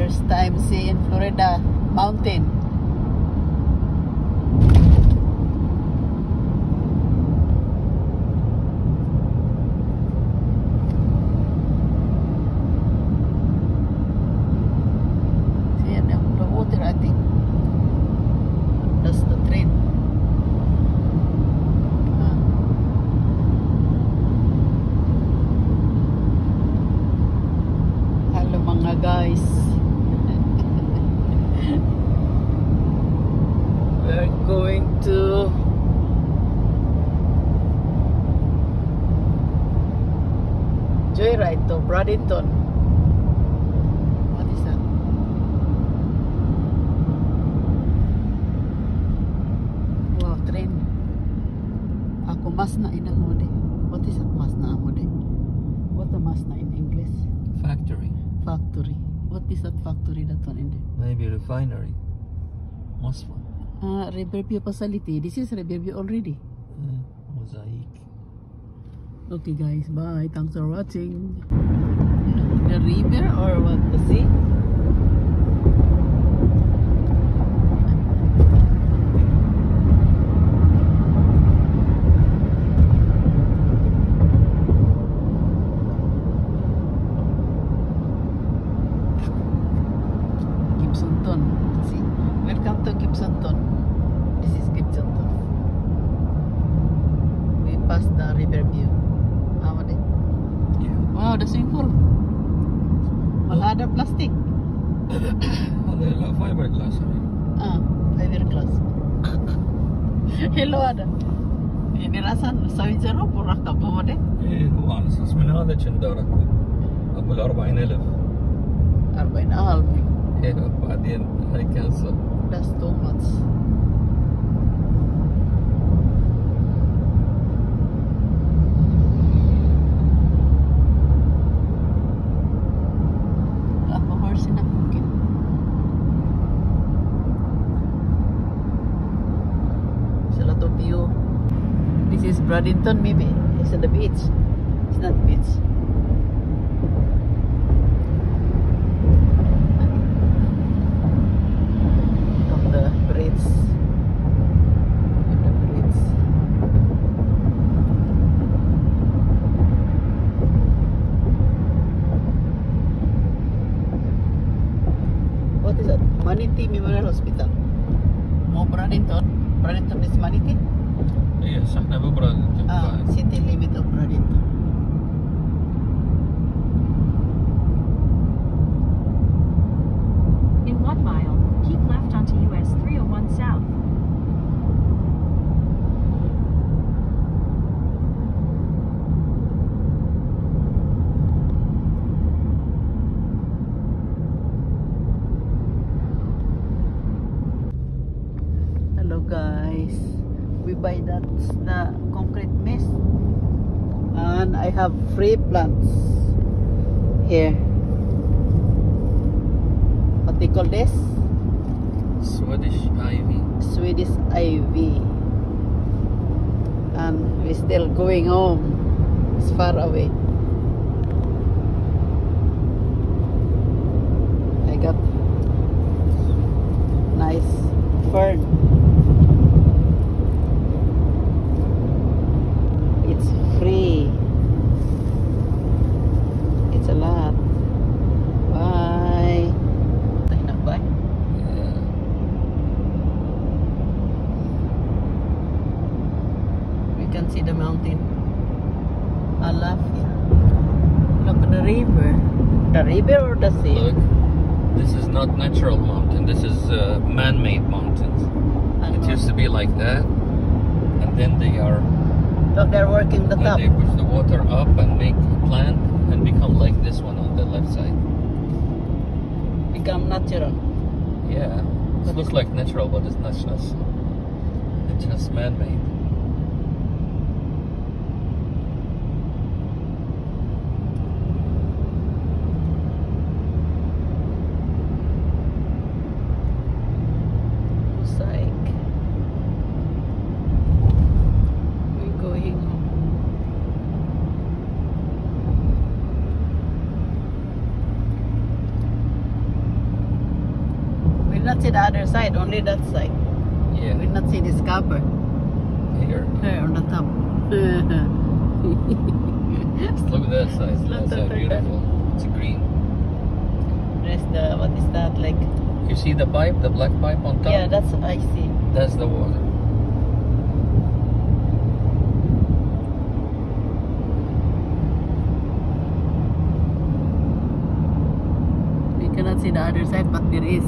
First time seeing Florida mountain. See the water, I think. That's the train. Hello mga guys. We're going to Joyride to Bradenton. What is that? Wow, train. Ako mas na mo de. What is that mas na mo de? What a mas na in English? Factory. Factory. What is that factory that one in there? Maybe refinery. Mosfet. Riverview facility. This is Riverview already. Mosaic. Okay guys, bye. Thanks for watching. The river or what? The sea? Gibsonton. See? Welcome to Gibsonton. This is Gibsonton. We passed the Riverview. Yeah. Wow, the swimming pool. Malhada plastic. Det är fiberglass. Fiberglass. Hello ada. Ini rasan سوي جرب وركبوا مده. ايه هو على اساس من هذا كنت اركب ابو 40,000. 40,000. ايه بعدين هاي كانسل. That's too much. Ako horse na mungkin. There's a lot of view. This is Bradenton maybe. It's at the beach. It's not beach. From the bridge. The bridge. What is that? Manatee Memorial Hospital. Mo Bradenton. Bradenton is Manatee. ايه صح احنا ببرد. City limit of Bradenton. In 1 mile, keep left onto US 301 South. Hello guys, we buy that the concrete mix and I have free plants here. What they call this? Swedish ivy. Swedish ivy. And we're still going home. It's far away. I got nice fern. It's free. It's a lot. Bye. Tayo na, bye. Yeah. We can see the mountain. I love it. Look at the river. The river or the sea? Look, this is not natural mountain. This is man-made mountains. It used to be like that, and then they are. Look, they're working the When top. they push the water up and make a plant and become like this one on the left side. Become natural. Yeah, it looks like natural, but it's not just. It's just man-made. Psych. We're going home. cannot see the other side, only that side. Yeah, We not see this cover here. here on the top. Look at that side. Look That's at that. beautiful. It's green. There's the, what is that, like? You see the pipe, the black pipe on top? Yeah, that's, I see. That's the water. We cannot see the other side, but there is.